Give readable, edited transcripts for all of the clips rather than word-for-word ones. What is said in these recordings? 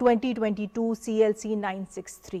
2022 CLC 963।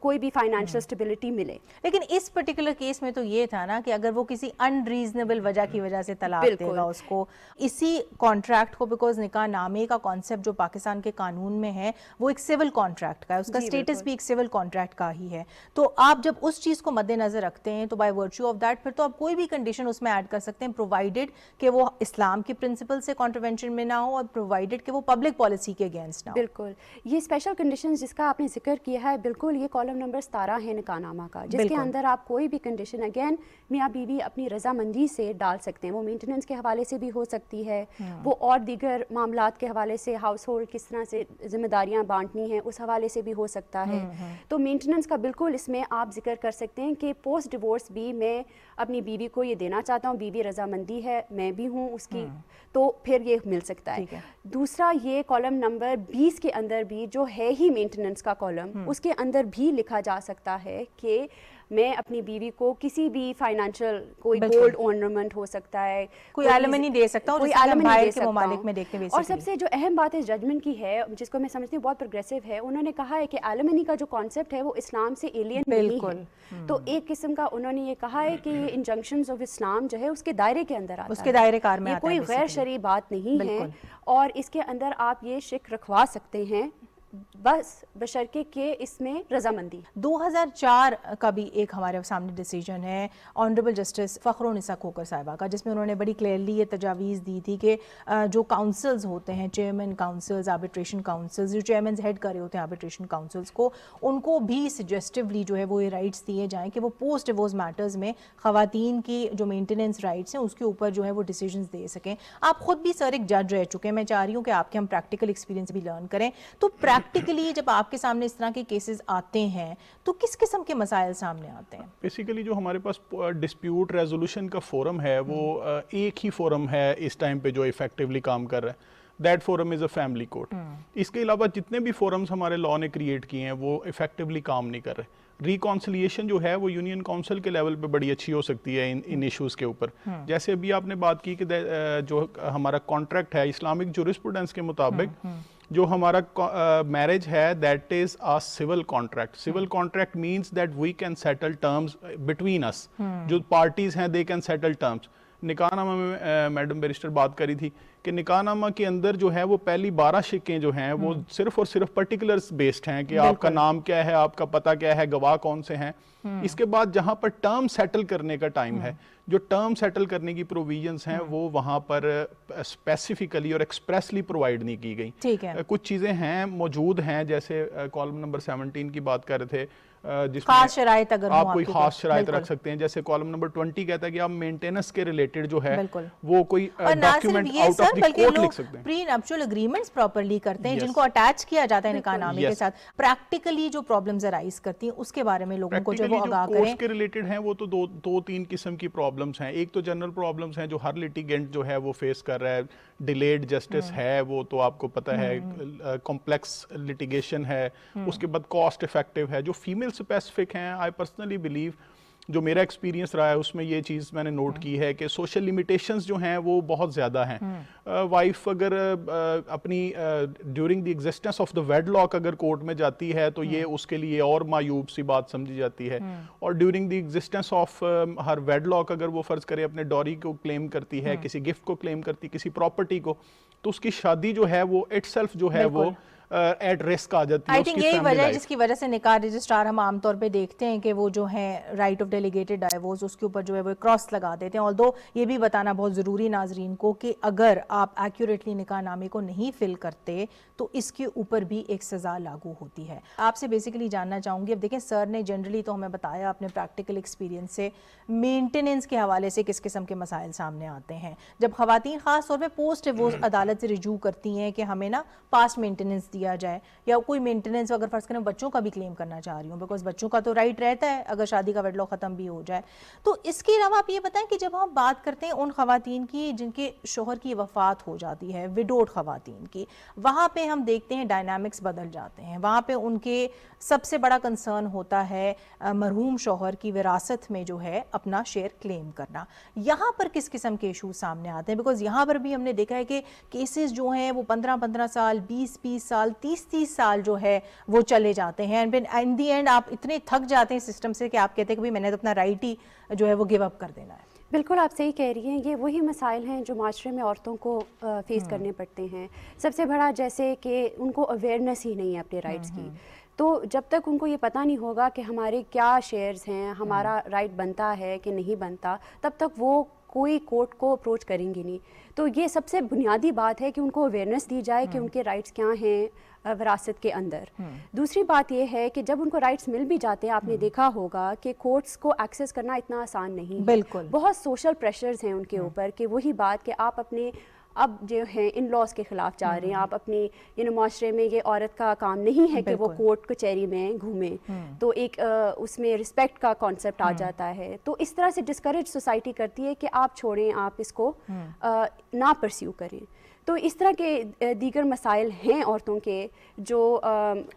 کوئی بھی financial stability ملے. لیکن اس پرٹیکولر کیس میں تو یہ تھا نا کہ اگر وہ کسی انریزنیبل وجہ کی وجہ سے طلاق دے گا اس کو, اسی کانٹریکٹ کو, بیکاز نکاح نامے کا کانسیپٹ جو پاکستان کے قانون میں ہے وہ ایک سول کانٹریکٹ کا ہے, اس کا اسٹیٹس بھی ایک سول کانٹریکٹ کا ہی ہے. تو آپ جب اس چیز کو مد نظر رکھتے ہیں تو بائی ورچو آف دیٹ پھر تو آپ کوئی بھی کنڈیشن اس میں ایڈ کر سکتے ہیں, پرووائڈیڈ کہ وہ اسلام کی پرنسپل سے کانٹروینشن میں نہ ہو اور پرووائڈیڈ کہ وہ پبلک پالیسی کے اگینسٹ نہ ہو. بالکل, یہ اسپیشل کنڈیشن جس کا آپ نے ذکر کیا ہے, بالکل یہ کالم نمبر 17 ہے نکاح نامہ کا, جس کے اندر آپ کوئی بھی کنڈیشن اگین میاں بیوی اپنی رضامندی سے ڈال سکتے ہیں. وہ مینٹیننس کے حوالے سے بھی ہو سکتی ہے, وہ اور دیگر معاملات کے حوالے سے, ہاؤس ہولڈ کس طرح سے ذمہ داریاں بانٹنی ہیں اس حوالے سے بھی ہو سکتا ہے. تو مینٹیننس کا بالکل اس میں آپ ذکر کر سکتے ہیں کہ پوسٹ ڈیورس بھی میں اپنی بیوی کو یہ دینا چاہتا ہوں, بیوی رضامندی ہے, میں بھی ہوں اس کی, تو پھر یہ مل سکتا ہے. دوسرا یہ کالم نمبر 20 کے اندر بھی جو ہے ہی مینٹیننس کا کالم, اس کے اندر بھی لکھا جا سکتا ہے کہ میں اپنی بیوی کو کسی بھی فائنینشیل, کوئی گولڈ ornament ہو سکتا ہے, کوئی ایلیمنی دے سکتا ہوں, کوئی ایلیمنی دے سکتا ممالک میں دیکھتے ہیں. اور سب سے جو اہم بات ہے ججمنٹ کی ہے, جس کو میں سمجھتی ہوں بہت پروگریسو ہے, انہوں نے کہا ہے کہ ایلیمنی کا جو کانسیپٹ ہے وہ اسلام سے ایلین نہیں ہے. تو ایک قسم کا انہوں نے یہ کہا ہے کہ یہ انجنکشنز آف اسلام جو ہے اس کے دائرے کے اندر آتا ہے, اس کے دائرے کار میں یہ آتا ہے, کوئی غیر شرعی بات نہیں ہے, اور اس کے اندر آپ یہ شک رکھوا سکتے ہیں بس بشرطے کہ اس میں رضامندی. 2004 کا بھی ایک ہمارے سامنے ڈیسیجن ہے آنریبل جسٹس فخرالنساء کھوکھر صاحبہ کا, جس میں انہوں نے بڑی کلیئرلی یہ تجاویز دی تھی کہ جو کاؤنسلز ہوتے ہیں, چیئرمین کاؤنسلز, آربیٹریشن کاؤنسلز, جو چیئرمینز ہیڈ کر رہے ہوتے ہیں آربیٹریشن کاؤنسلز کو, ان کو بھی سجیسٹیولی جو ہے وہ یہ رائٹس دیے جائیں کہ وہ پوسٹ ڈیورس میٹرز میں خواتین کی جو مینٹیننس رائٹس ہیں اس کے اوپر جو ہے وہ ڈیسیجنز دے سکیں. آپ خود بھی سر ایک جج رہ چکے ہیں, میں چاہ رہی ہوں کہ آپ کے ہم پریکٹیکل ایکسپیرینس بھی لرن کریں. تو پریکٹیکلی جب آپ کے سامنے اس طرح کے کیسز آتے ہیں تو کس قسم کے مسائل سامنے آتے ہیں؟ بیسیکلی جو ہمارے پاس ڈسپیوٹ ریزولوشن کا فورم ہے وہ ایک ہی فورم ہے اس ٹائم پہ جو افیکٹولی کام کر رہا ہے, that forum is a family court. اس کے علاوہ جتنے بھی فورمز ہمارے لاء نے کریٹ کیے ہیں وہ افیکٹولی کام نہیں کر رہے. ریکانسلیشن جو ہے وہ یونین کونسل کے لیول پہ بڑی اچھی ہو سکتی ہے ان ایشوز کے اوپر. جیسے ابھی آپ نے بات کی کہ جو ہمارا کانٹریکٹ ہے اسلامک جورسپروڈنس کے مطابق جو ہمارا میرج ہے that is a civil contract. Civil contract means that we can settle terms between us, جو پارٹیز ہیں دے کین سیٹل ٹرمز. نکاح نامہ میں میڈم بیرسٹر بات کری تھی کہ نکاح نامہ کے اندر جو ہے وہ پہلی 12 شقیں جو ہیں وہ صرف اور صرف پرٹیکولرز بیسڈ ہیں کہ آپ کا نام کیا ہے, آپ کا پتہ کیا ہے, گواہ کون سے ہیں. اس کے بعد جہاں پر ٹرم سیٹل کرنے کا ٹائم ہے, جو ٹرم سیٹل کرنے کی پروویژنز ہیں وہ وہاں پر اسپیسیفکلی اور ایکسپریسلی پرووائڈ نہیں کی گئی. کچھ چیزیں ہیں موجود ہیں, جیسے کالم نمبر 17 کی بات کر رہے تھے, جس خاص شرائط اگر آپ کوئی خاص شرائط رکھ سکتے ہیں. جیسے کالم نمبر 20 کہتا ہے کہ آپ مینٹیننس کے ریلیٹڈ جو ہے وہ کوئی document out of the court لکھ سکتے ہیں. پری نپچول اگریمنٹس پراپرلی کرتے ہیں جن کو اٹیچ کیا جاتا ہے نکاح نامے کے ساتھ. پریکٹیکلی جو پرابلمز ارائز کرتی ہیں اس کے بارے میں لوگوں کو جو وہ آگاہ کریں. کورس کے ریلیٹڈ ہیں وہ تو دو تین قسم کی پرابلمز ہیں. ایک تو جنرل پرابلمز ہیں جو ہر لیٹیگنٹ جو ہے وہ فیس کر رہا ہے, ڈیلیڈ جسٹس ہے, وہ تو آپ کو پتہ ہے کمپلیکس لیٹیگیشن ہے. اس کے بعد کاسٹ افیکٹو ہے. جو فیمیل اسپیسیفک ہیں, آئی پرسنلی بلیو, جو میرا ایکسپیرینس رہا ہے اس میں یہ چیز میں نے نوٹ کی ہے کہ سوشل لیمیٹیشنز جو ہیں وہ بہت زیادہ ہیں. وائف اگر اپنی during the existence of the wedlock اگر کورٹ میں جاتی ہے تو یہ اس کے لیے اور معیوب سی بات سمجھی جاتی ہے. اور during the existence of her wedlock اگر وہ فرض کرے اپنے ڈوری کو کلیم کرتی ہے, کسی گفٹ کو کلیم کرتی, کسی پراپرٹی کو, تو اس کی شادی جو ہے وہ اٹ سیلف جو ہے وہ ایٹ رسک آ جاتی ہے. آئی تھنک یہی وجہ ہے جس کی وجہ سے نکاح رجسٹرار ہم عام طور پہ دیکھتے ہیں کہ وہ جو ہیں رائٹ آف ڈیلیگیٹڈ ڈائیورس اس کے اوپر جو ہے وہ کراس لگا دیتے ہیں. آلدو یہ بھی بتانا بہت ضروری ناظرین کو کہ اگر آپ ایکوریٹلی نکاح نامے کو نہیں فل کرتے تو اس کے اوپر بھی ایک سزا لاگو ہوتی ہے. آپ سے بیسیکلی جاننا چاہوں گی, اب دیکھیں سر نے جنرلی تو ہمیں بتایا اپنے پریکٹیکل ایکسپیرینس سے مینٹیننس کے حوالے سے کس قسم کے مسائل سامنے آتے ہیں جب خواتین خاص طور پہ پوسٹ ڈیورس عدالت سے رجوع کرتی ہیں کہ ہمیں نا پاسٹ مینٹیننس دیا جائے, یا کوئی مینٹیننس اگر فرض کریں بچوں کا بھی کلیم کرنا چاہ رہی ہوں, بیکاز بچوں کا تو رائٹ رہتا ہے اگر شادی کا ویڈ لاک ختم بھی ہو جائے. تو اس کے علاوہ آپ یہ بتائیں کہ جب ہم بات کرتے ہیں ان خواتین کی جن کے شوہر کی وفات ہو جاتی ہے, وڈوڈ خواتین کی, وہاں پہ ہم دیکھتے ہیں ڈائنامکس بدل جاتے ہیں. وہاں پہ ان کے سب سے بڑا کنسرن ہوتا ہے مرحوم شوہر کی وراثت میں جو ہے اپنا شیئر کلیم کرنا. یہاں پر کس قسم کے ایشوز سامنے آتے ہیں, بیکاز یہاں پر بھی ہم نے دیکھا ہے کہ کیسز جو ہیں وہ 15 سال 20 سال سال 30 سال جو ہے وہ چلے جاتے ہیں، اینڈ ان دی اینڈ آپ اتنے تھک جاتے ہیں سسٹم سے کہ آپ کہتے ہیں کہ بھئی میں نے تو اپنا رائٹ ہی جو ہے وہ گیو اپ کر دینا ہے. بالکل آپ صحیح کہہ رہی ہیں. یہ وہی مسائل ہیں جو معاشرے میں عورتوں کو فیس کرنے پڑتے ہیں. سب سے بڑا جیسے کہ ان کو اویئرنیس ہی نہیں ہے اپنے رائٹس کی. تو جب تک ان کو یہ پتہ نہیں ہوگا کہ ہمارے کیا شیئرز ہیں، ہمارا رائٹ بنتا ہے کہ نہیں بنتا، تب تک وہ کوئی کورٹ کو اپروچ کریں گے نہیں. تو یہ سب سے بنیادی بات ہے کہ ان کو اویئرنیس دی جائے کہ ان کے رائٹس کیا ہیں وراثت کے اندر. دوسری بات یہ ہے کہ جب ان کو رائٹس مل بھی جاتے ہیں، آپ نے دیکھا ہوگا کہ کورٹس کو ایکسیس کرنا اتنا آسان نہیں. بالکل بہت سوشل پریشرز ہیں ان کے اوپر کہ وہی بات کہ آپ اپنے اب جو ہیں ان لاس کے خلاف جا رہے ہیں. آپ اپنی معاشرے میں یہ عورت کا کام نہیں ہے کہ وہ کورٹ کچہری میں گھومیں. تو ایک اس میں رسپیکٹ کا کانسیپٹ آ جاتا ہے. تو اس طرح سے ڈسکریج سوسائٹی کرتی ہے کہ آپ چھوڑیں، آپ اس کو نہ پرسیو کریں. تو اس طرح کے دیگر مسائل ہیں عورتوں کے جو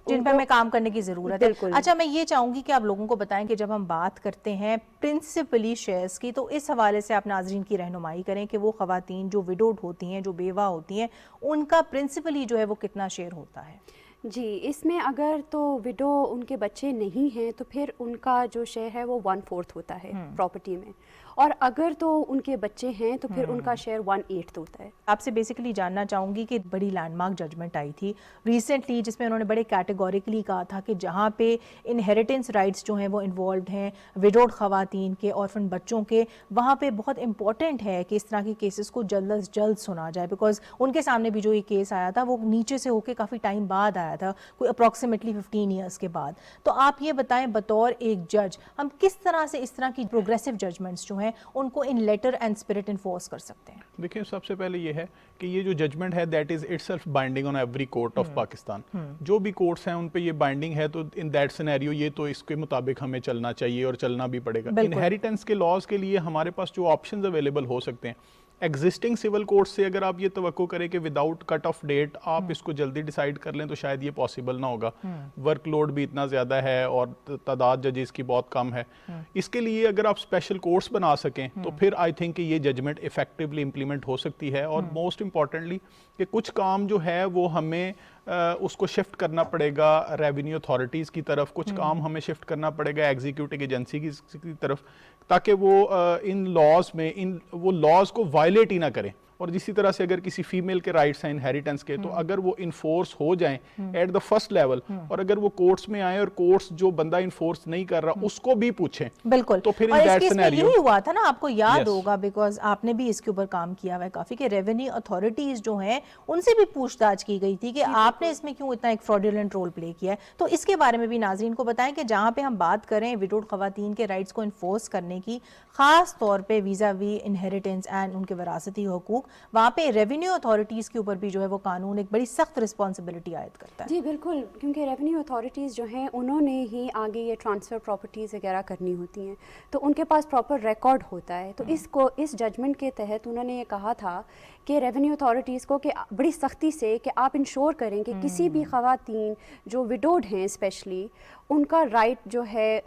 جن پہ ہمیں کام کرنے کی ضرورت ہے. بالکل. اچھا میں یہ چاہوں گی کہ آپ لوگوں کو بتائیں کہ جب ہم بات کرتے ہیں پرنسپلی شیئرز کی، تو اس حوالے سے آپ ناظرین کی رہنمائی کریں کہ وہ خواتین جو وڈوڈ ہوتی ہیں، جو بیوہ ہوتی ہیں، ان کا پرنسپلی جو ہے وہ کتنا شیئر ہوتا ہے؟ جی اس میں اگر تو وڈو ان کے بچے نہیں ہیں تو پھر ان کا جو شیئر ہے وہ 1/4 ہوتا ہے پراپرٹی میں. اور اگر تو ان کے بچے ہیں تو پھر ان کا شیئر 1/8 ہوتا ہے. آپ سے بیسیکلی جاننا چاہوں گی کہ بڑی لینڈ مارک ججمنٹ آئی تھی ریسنٹلی جس میں انہوں نے بڑے کیٹیگوریکلی کہا تھا کہ جہاں پہ انہیریٹنس رائٹس جو ہیں وہ انوالوڈ ہیں وڈوڈ خواتین کے، اورفن بچوں کے، وہاں پہ بہت امپورٹنٹ ہے کہ اس طرح کے کیسز کو جلد از جلد سنا جائے. بیکاز ان کے سامنے بھی جو یہ کیس آیا تھا وہ نیچے سے ہو کے کافی ٹائم بعد آیا تھا، کوئی اپروکسیمیٹلی 15 ایئرس کے بعد. تو آپ یہ بتائیں بطور ایک جج ہم کس طرح سے اس طرح کی پروگریسو ججمنٹس جو ہیں ان کو ان لیٹر اینڈ اسپرٹ انفورس کر سکتے ہیں؟ دیکھیں سب سے پہلے یہ ہے کہ یہ جو ججمنٹ ہے that is it self binding on every court of Pakistan. جو بھی کورٹس ہیں ان پہ یہ بائنڈنگ ہے، تو ان دیٹ سینیریو یہ تو اس کے مطابق ہمیں چلنا چاہیے اور چلنا بھی پڑے گا. انہیریٹنس کے لاز کے لیے ہمارے پاس جو آپشنز اویلیبل ہو سکتے ہیں، ایگزسٹنگ سول کورٹ سے اگر آپ یہ توقع کریں کہ وداؤٹ کٹ آف ڈیٹ آپ اس کو جلدی ڈیسائیڈ کر لیں تو شاید یہ پاسبل نہ ہوگا. ورک لوڈ بھی اتنا زیادہ ہے اور تعداد ججز کی بہت کم ہے. اس کے لیے اگر آپ اسپیشل کورٹس بنا سکیں تو پھر آئی تھنک کہ یہ ججمنٹ افیکٹولی امپلیمنٹ ہو سکتی ہے. اور موسٹ امپورٹنٹلی کہ کچھ کام جو ہے وہ ہمیں اس کو شفٹ کرنا پڑے گا ریونیو اتھارٹیز کی طرف، کچھ کام ہمیں شفٹ کرنا پڑے گا ایگزیکیوٹنگ ایجنسی کی طرف، تاکہ وہ ان لاز میں وہ لاز کو وائلیٹ ہی نہ کریں. اور اسی طرح سے اگر کسی فیمیل کے رائٹس ہیں انہیریٹنس کے، تو اگر وہ انفورس ہو جائیں ایٹ دا فرسٹ لیول، اور اگر وہ کورٹس میں آئیں اور کورٹس جو بندہ انفورس نہیں کر رہا اس کو بھی پوچھیں. بالکل. تو پھر اور اس کیس میں یہی ہوا تھا نا، آپ کو یاد ہوگا بیکاز آپ نے بھی اس کے اوپر کام کیا ہوا ہے کافی، کہ ریونیو اتھارٹیز جو ہیں ان سے بھی پوچھ تاچھ کی گئی تھی کہ آپ نے اس میں کیوں اتنا ایک فراڈولنٹ رول پلے کیا ہے. تو اس کے بارے میں بھی ناظرین کو بتائیں کہ جہاں پہ ہم بات کریں وڈوڈ خواتین کے رائٹس کو انفورس کرنے کی، خاص طور پہ ویزا وی انہیریٹنس اینڈ ان کے وراثتی حقوق، وہاں پہ ریونیو اتھارٹیز کے اوپر بھی جو ہے وہ قانون ایک بڑی سخت رسپانسبلٹی عائد کرتا ہے. جی بالکل، کیونکہ ریونیو اتھارٹیز جو ہیں انہوں نے ہی آگے یہ ٹرانسفر پراپرٹیز وغیرہ کرنی ہوتی ہیں، تو ان کے پاس پراپر ریکارڈ ہوتا ہے. تو اس ججمنٹ کے تحت انہوں نے یہ کہا تھا کہ ریونیو اتھارٹیز کو کہ بڑی سختی سے کہ آپ انشور کریں کہ کسی بھی خواتین جو وڈوڈ ہیں اسپیشلی ان کا رائٹ جو ہے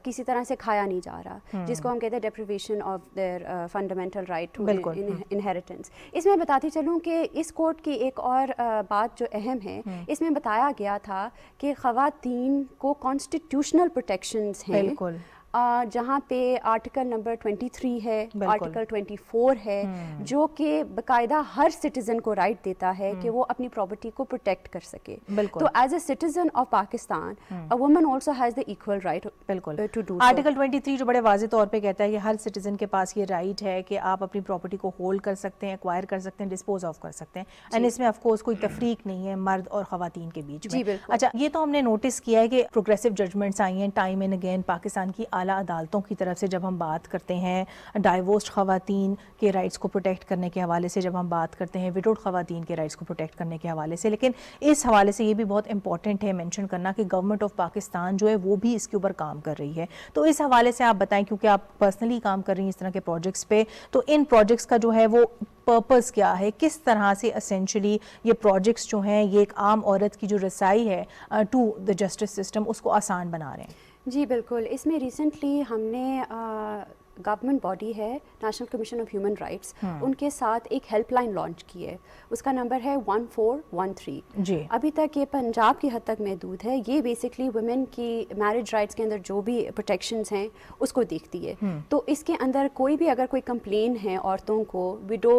کسی طرح سے کھایا نہیں جا رہا، جس کو ہم کہتے ہیں deprivation of their fundamental right to inheritance. اس میں بتاتی چلوں کہ اس کورٹ کی ایک اور بات جو اہم ہے، اس میں بتایا گیا تھا کہ خواتین کو کانسٹیٹیوشنل پروٹیکشنز ہیں، جہاں پہ آرٹیکل نمبر 23 ہے، آرٹیکل 24 ہے، جو کہ باقاعدہ ہر سٹیزن کو رائٹ دیتا ہے کہ وہ اپنی پراپرٹی کو پروٹیکٹ کر سکے. تو as a citizen of Pakistan a woman also has the equal right to do so. Article 23 جو بڑے واضح طور پہ کہتا ہے کہ ہر سٹیزن کے پاس یہ رائٹ ہے کہ آپ اپنی پراپرٹی کو ہولڈ کر سکتے ہیں، ایکوائر کر سکتے ہیں، ڈسپوز آف کر سکتے ہیں. اینڈ اس میں آف کورس کوئی تفریق نہیں ہے مرد اور خواتین کے بیچ میں. اچھا یہ تو ہم نے نوٹس کیا ہے کہ پروگریسو ججمنٹس آئی ہیں ٹائم اینڈ اگین پاکستان کی اعلیٰ عدالتوں کی طرف سے. جب ہم بات کرتے ہیں ڈائیورسڈ خواتین کے رائٹس کو پروٹیکٹ کرنے کے حوالے سے، جب ہم بات کرتے ہیں وڈوڈ خواتین کے رائٹس کو پروٹیکٹ کرنے کے حوالے سے، لیکن اس حوالے سے یہ بھی بہت امپورٹنٹ ہے مینشن کرنا کہ گورنمنٹ آف پاکستان جو ہے وہ بھی اس کے اوپر کام کر رہی ہے. تو اس حوالے سے آپ بتائیں، کیونکہ آپ پرسنلی کام کر رہی ہیں اس طرح کے پروجیکٹس پہ، تو ان پروجیکٹس کا جو ہے وہ پرپز کیا ہے، کس طرح سے اسینشلی یہ پروجیکٹس جو ہیں یہ ایک عام عورت کی جو رسائی ہے ٹو دا جسٹس سسٹم اس کو آسان بنا رہے ہیں؟ جی بالکل، اس میں ریسنٹلی ہم نے گورنمنٹ باڈی ہے national commission of human rights, ان کے ساتھ ایک ہیلپ لائن لانچ کی ہے، اس کا نمبر ہے 1413 جی. ابھی تک یہ پنجاب کی حد تک محدود ہے. یہ بیسکلی ویمن کی میرج رائٹس کے اندر جو بھی پروٹیکشنز ہیں اس کو دیکھتی ہے. تو اس کے اندر کوئی بھی اگر کوئی کمپلین ہے عورتوں کو، وڈو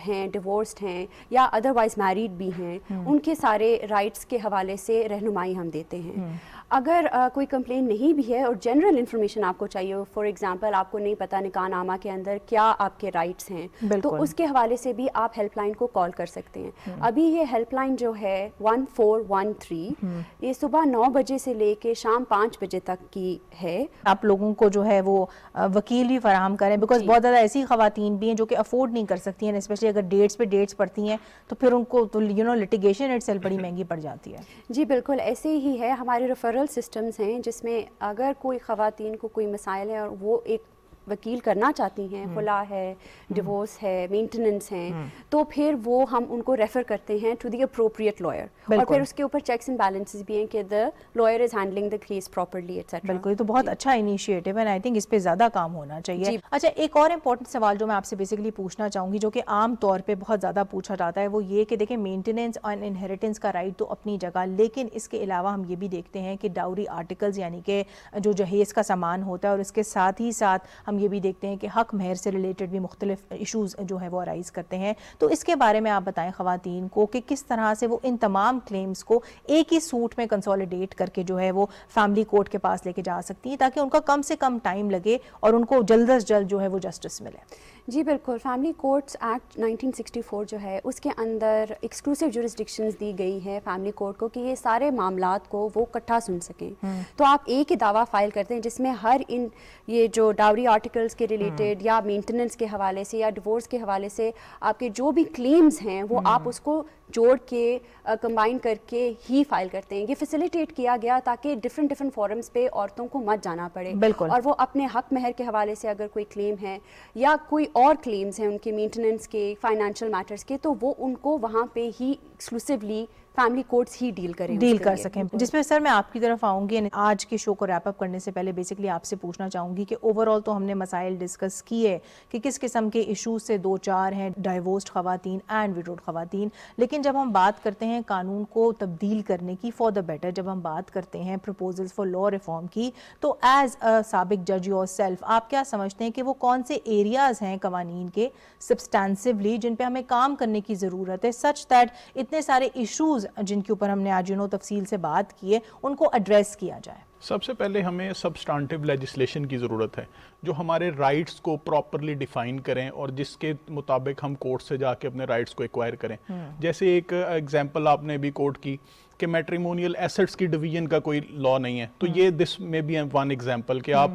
ہیں، ڈیورسڈ ہیں یا ادروائز میریڈ بھی ہیں، ان کے سارے رائٹس کے حوالے سے رہنمائی ہم دیتے ہیں. اگر کوئی کمپلین نہیں بھی ہے اور جنرل انفارمیشن آپ کو چاہیے، فار ایگزامپل آپ کو نہیں پتہ نکاح نامہ کے اندر کیا آپ کے رائٹس ہیں، تو اس کے حوالے سے بھی آپ ہیلپ لائن کو کال کر سکتے ہیں. ابھی یہ ہیلپ لائن جو ہے 1413 یہ صبح 9 بجے سے لے کے شام 5 بجے تک کی ہے. آپ لوگوں کو جو ہے وہ وکیل بھی فراہم کریں، بیکاز بہت زیادہ ایسی خواتین بھی ہیں جو کہ افورڈ نہیں کر سکتی ہیں، اسپیشلی اگر ڈیٹس پہ ڈیٹس پڑتی ہیں تو پھر ان کو تو لٹیگیشن اٹ سیلف بڑی مہنگی پڑ جاتی ہے. جی بالکل ایسے ہی ہے. ہمارے ریفرل سسٹمز ہیں جس میں اگر کوئی خواتین کو کوئی مسائل ہے اور وہ ایک وکیل کرنا چاہتی ہیں، خلا ہے، ڈیورس ہے، مینٹیننس ہیں، تو پھر وہ ہم ان کو ریفر کرتے ہیں ٹو دی اپروپریٹ لائر، اور پھر اس کے اوپر چیکس اینڈ بیلنسز بھی ہیں کہ the lawyer is handling the case properly etcetera. بالکل، یہ تو بہت اچھا انیشیٹو ہے، آئی تھنک اس پہ زیادہ کام ہونا چاہیے. اچھا، ایک اور امپورٹنٹ سوال جو میں آپ سے بیسیکلی پوچھنا چاہوں گی، جو کہ عام طور پہ بہت زیادہ پوچھا جاتا ہے، وہ یہ کہ دیکھیں مینٹیننس اور انہیریٹنس کا رائٹ تو اپنی جگہ، لیکن اس کے علاوہ ہم یہ بھی دیکھتے ہیں کہ ڈاوری آرٹیکلز یعنی کہ جو جہیز کا سامان ہوتا ہے، اور اس کے ساتھ ہی ساتھ ہم یہ بھی دیکھتے ہیں کہ حق مہر سے ریلیٹڈ بھی مختلف ایشوز جو ہے وہ ارائز کرتے ہیں. تو اس کے بارے میں آپ بتائیں خواتین کو کہ کس طرح سے وہ ان تمام کلیمز کو ایک ہی سوٹ میں کنسولیڈیٹ کر کے جو ہے وہ فیملی کورٹ کے پاس لے کے جا سکتی ہیں، تاکہ ان کا کم سے کم ٹائم لگے اور ان کو جلد از جلد جو ہے وہ جسٹس ملے. جی بالکل. فیملی کورٹس ایکٹ 1964 جو ہے اس کے اندر ایکسکلوسیو جورسڈکشنز دی گئی ہے فیملی کورٹ کو کہ یہ سارے معاملات کو وہ اکٹھا سن سکیں. تو آپ ایک ہی دعویٰ فائل کرتے ہیں جس میں ہر ان یہ جو ڈاوری آرٹیکلز کے ریلیٹڈ یا مینٹیننس کے حوالے سے یا ڈیورس کے حوالے سے آپ کے جو بھی کلیمز ہیں وہ آپ اس کو جوڑ کے کمبائن کر کے ہی فائل کرتے ہیں. یہ فیسیلیٹیٹ کیا گیا تاکہ ڈفرینٹ فورمز پہ عورتوں کو مت جانا پڑے. بالکل. اور وہ اپنے حق مہر کے حوالے سے اگر کوئی کلیم ہے یا کوئی اور کلیمز ہیں ان کے مینٹیننس کے، فائنینشیل میٹرز کے، تو وہ ان کو وہاں پہ ہی ایکسکلوسیولی فیملی کورٹس ہی ڈیل کر سکیں. جس میں سر میں آپ کی طرف آؤں گی. آج کے شو کو ریپ اپ کرنے سے پہلے بیسکلی آپ سے پوچھنا چاہوں گی کہ اوور آل تو ہم نے مسائل ڈسکس کیے کہ کس قسم کے ایشوز سے دو چار ہیں ڈائیورسڈ خواتین اینڈ وڈوڈ خواتین، لیکن جب ہم بات کرتے ہیں قانون کو تبدیل کرنے کی فار دا بیٹر، جب ہم بات کرتے ہیں پروپوزلز فار لا ریفارم کی، تو ایز اے سابق جج یور سیلف آپ کیا سمجھتے ہیں کہ وہ کون سے ایریاز ہیں قوانین کے سبسٹانسولی جن پہ ہمیں کام کرنے کی ضرورت ہے، سچ دیٹ اتنے سارے ایشوز جن کے اوپر ہم نے آج تفصیل سے بات کی ہے ان کو ایڈریس کیا جائے؟ سب سے پہلے ہمیں سبسٹانٹیو لیجسلیشن کی ضرورت ہے جو ہمارے رائٹس کو پراپرلی ڈیفائن کریں اور جس کے مطابق ہم کورٹ سے جا کے اپنے رائٹس کو ایکوائر کریں. جیسے ایک ایگزامپل آپ نے بھی کوٹ کی کہ میٹریمونیل ایسٹس کی ڈویژن کا کوئی لا نہیں ہے، تو یہ دس میں بھی ون ایگزامپل کہ آپ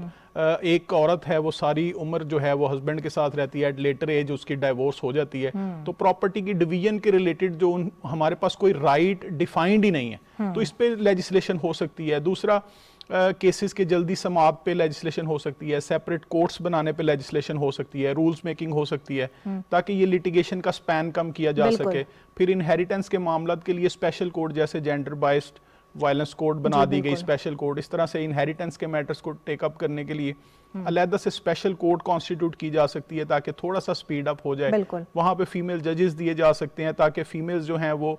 ایک عورت ہے وہ ساری عمر جو ہے وہ ہسبینڈ کے ساتھ رہتی ہے، ایٹ لیٹر ایج اس کی ڈائیورس ہو جاتی ہے، تو پراپرٹی کی ڈویژن کے ریلیٹڈ جو ہمارے پاس کوئی رائٹ ڈیفائنڈ ہی نہیں ہے، تو اس پہ لیجسلیشن ہو سکتی ہے. دوسرا کیسز کے جلدی سماعت پہ لیجسلیشن ہو سکتی ہے، سیپریٹ کورٹس بنانے پہ لیجسلیشن ہو سکتی ہے، رولز میکنگ ہو سکتی ہے تاکہ یہ لیٹیگیشن کا سپین کم کیا جا سکے. پھر انہیریٹنس کے معاملات کے لیے اسپیشل کورٹ جیسے جینڈر بائسڈ وائلنس کوڈ بنا دی گئی اسپیشل کوڈ، اس طرح سے انہیریٹنس کے میٹرز کو ٹیک اپ کرنے کے لیے علیحدہ سے اسپیشل کوڈ کانسٹیٹیوٹ کی جا سکتی ہے تاکہ تھوڑا سا سپیڈ اپ ہو جائے. وہاں پہ فیمیل ججز دیے جا سکتے ہیں تاکہ فیمیلز جو ہیں وہ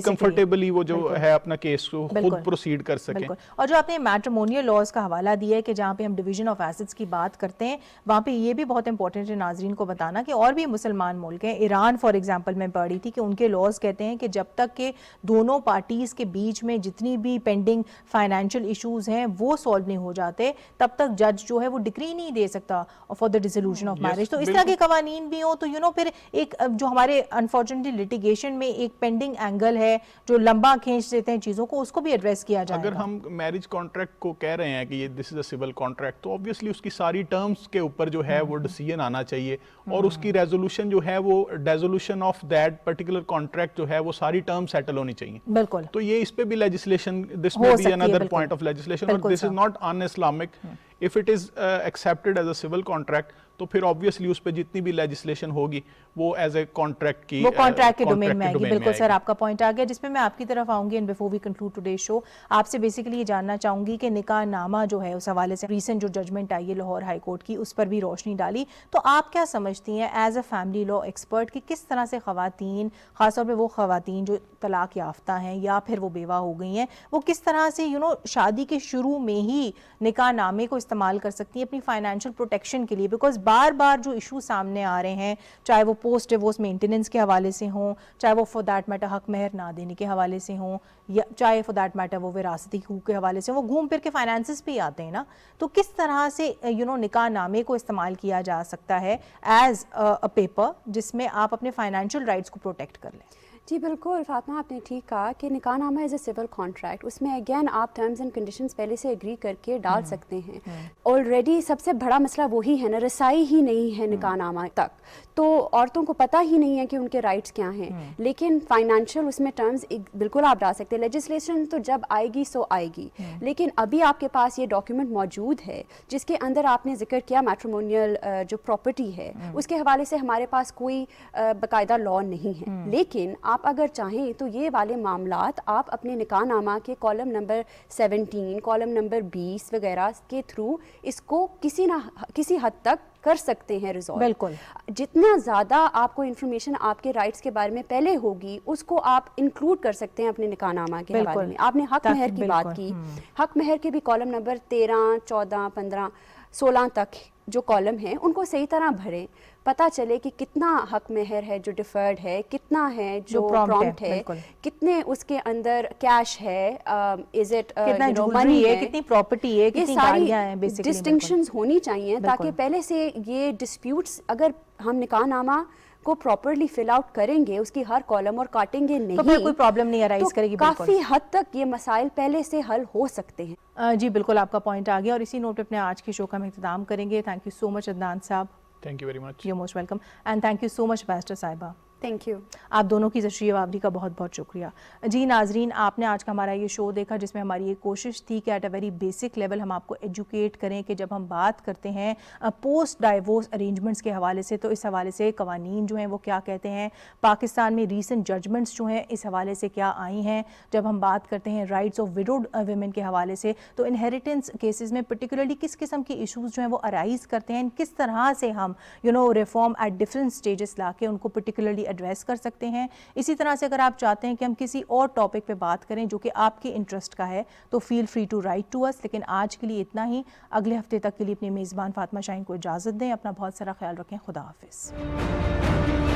کمفرٹیبلی وہ جو ہے اپنا کیس کو خود پروسیڈ کر سکیں. اور جو آپ نے میٹریمونیل لاز کا حوالہ دیا ہے کہ جہاں پہ ہم ڈویژن آف ایسٹس کی بات کرتے ہیں، وہاں پہ یہ بھی بہت امپورٹنٹ ہے ناظرین کو بتانا کہ اور بھی مسلمان ملک ہیں، ایران فار ایگزامپل میں پڑھی تھی کہ ان کے لاز کہتے ہیں کہ جب تک کہ دونوں پارٹیز کے بیچ میں جتنی بھی پینڈنگ فائنینشیل ایشوز ہیں وہ سالو نہیں ہو جاتے تب تک جج جو ہے وہ ڈگری نہیں دے سکتا فار دا ڈیسولوشن آف میرج. تو اس طرح کے قوانین بھی ہوں تو پھر ایک جو ہمارے انفارچونیٹلی لٹیگیشن میں ایک پینڈنگ اینگل ہے جو لمبا کھینچ دیتے ہیں چیزوں کو، اس کو بھی ایڈریس کیا جائے. اگر ہم میرج کانٹریکٹ کو کہہ رہے ہیں کہ یہ دس از اے سول کانٹریکٹ، تو obviously اس کی ساری ٹرمز کے اوپر جو ہے وہ ڈیسیژن آنا چاہیے اور اس کی ریزولوشن جو ہے وہ dissolution of that particular contract جو ہے وہ ساری ٹرم سیٹل ہونی چاہیے. بالکل. تو یہ اس پہ بھی لیجسلیشن، دس میں بھی another point of legislation, اور this is not un-Islamic. If it is accepted as a civil contract, تو پھر obviously اس پہ جتنی بھی لیجسلیشن ہوگی وہ ایز اے کانٹریکٹ کی وہ کانٹریکٹ کے ڈومین میں آئے گی. بالکل سر, گی. آپ کا پوائنٹ آ گیا, جس میں میں آپ کی طرف آؤں گی. And before we conclude today show, آپ سے بیسیکلی یہ جاننا چاہوں گی کہ نکاح نامہ جو ہے اس حوالے سے ریسنٹ جو ججمنٹ آئی ہے لاہور ہائی کورٹ کی, اس پر بھی روشنی ڈالی. تو آپ کیا سمجھتی ہیں as a family law expert کہ کس طرح سے خواتین, خاص طور پہ وہ خواتین جو طلاق یافتہ ہیں یا پھر وہ بیوہ ہو گئی ہیں, وہ کس طرح سے شادی کے شروع میں ہی نکاح نامے کو استعمال کر سکتی ہیں اپنی فائنینشیل پروٹیکشن کے لیے؟ بیکاز بار بار جو ایشو سامنے آ رہے ہیں, چاہے وہ پوسٹ ڈیورس مینٹیننس کے حوالے سے ہوں, چاہے وہ فار دیٹ میٹر حق مہر نہ دینے کے حوالے سے ہوں, یا چاہے فار دیٹ میٹر وہ وراثتی حقوق کے حوالے سے, وہ گھوم پھر کے فائنانسز پہ آتے ہیں نا. تو کس طرح سے نکاح نامے کو استعمال کیا جا سکتا ہے ایز اے پیپر جس میں آپ اپنے فائنینشیل رائٹس کو پروٹیکٹ کر لیں؟ جی بالکل فاطمہ, آپ نے ٹھیک کہا کہ نکاح نامہ ایز اے سول کانٹریکٹ, اس میں اگین آپ ٹرمز اینڈ کنڈیشنز پہلے سے اگری کر کے ڈال سکتے ہیں. آلریڈی سب سے بڑا مسئلہ وہی ہے نا, رسائی ہی نہیں ہے نکاح نامہ تک, تو عورتوں کو پتہ ہی نہیں ہے کہ ان کے رائٹس کیا ہیں. لیکن فائنینشیل اس میں ٹرمز بالکل آپ ڈال سکتے ہیں. لیجسلیشن تو جب آئے گی سو آئے گی, لیکن ابھی آپ کے پاس یہ ڈاکیومنٹ موجود ہے جس کے اندر آپ نے ذکر کیا میٹریمونیل جو پراپرٹی ہے, اس کے حوالے سے ہمارے پاس کوئی باقاعدہ لا نہیں ہے. لیکن آپ اگر چاہیں تو یہ والے معاملات آپ اپنے نکاح نامہ کے کالم نمبر 17, کالم نمبر 20 وغیرہ کے تھرو اس کو کسی حد تک کر سکتے ہیں ریزالو. بالکل, جتنا زیادہ آپ کو انفارمیشن آپ کے رائٹس کے بارے میں پہلے ہوگی, اس کو آپ انکلوڈ کر سکتے ہیں اپنے نکاح نامہ کے حوالے میں. آپ نے حق مہر کی بات کی, حق مہر کے بھی کالم نمبر 13, 14, 15, 16 تک جو کالم ہیں ان کو صحیح طرح بھریں, پتہ چلے کہ کتنا حق مہر ہے جو ڈیفرڈ ہے, کتنا ہے جو پرومپٹ ہے, کتنے اس کے اندر کیش ہے, از اٹ منی ہے, کتنی پراپرٹی ہے, کتنی گاڑیاں ہیں. بیسیکلی ڈسٹنکشنز ہونی چاہیے تاکہ پہلے سے یہ ڈسپیوٹس, اگر ہم نکاح نامہ کو پراپرلی فل آؤٹ کریں گے اس کی ہر کالم اور کاٹیں گے نہیں, تو پھر کوئی پرابلم نہیں ارائز کرے گی. کافی حد تک یہ مسائل پہلے سے حل ہو سکتے ہیں. جی بالکل, آپ کا پوائنٹ آ گیا, اور اسی نوٹ پہ اپنے آج کی شو کا ہم اختتام کریں گے. Thank you so much Adnan sahab. Thank you very much. You most welcome, and thank you so much barrister sahiba. Thank you. آپ دونوں کی تشریف آوری کا بہت بہت شکریہ. جی ناظرین, آپ نے آج کا ہمارا یہ شو دیکھا جس میں ہماری یہ کوشش تھی کہ at a very basic level ہم آپ کو ایجوکیٹ کریں کہ جب ہم بات کرتے ہیں پوسٹ ڈائیورس ارینجمنٹس کے حوالے سے, تو اس حوالے سے قوانین جو ہیں وہ کیا کہتے ہیں, پاکستان میں ریسنٹ ججمنٹس جو ہیں اس حوالے سے کیا آئی ہیں. جب ہم بات کرتے ہیں رائٹس آف وڈوڈ ویمن کے حوالے سے, تو انہیریٹنس کیسز میں پرٹیکولرلی کس قسم کے ایشوز جو ہیں وہ ارائز کرتے ہیں, کس طرح سے ہم ریفارم ایٹ ڈفرینٹ اسٹیجز لا کے ان کو پرٹیکولرلی ایڈریس کر سکتے ہیں. اسی طرح سے اگر آپ چاہتے ہیں کہ ہم کسی اور ٹاپک پہ بات کریں جو کہ آپ کے انٹرسٹ کا ہے, تو feel free to write to us. لیکن آج کے لیے اتنا ہی. اگلے ہفتے تک کے لیے اپنی میزبان فاطمہ شاہین کو اجازت دیں. اپنا بہت سارا خیال رکھیں. خدا حافظ.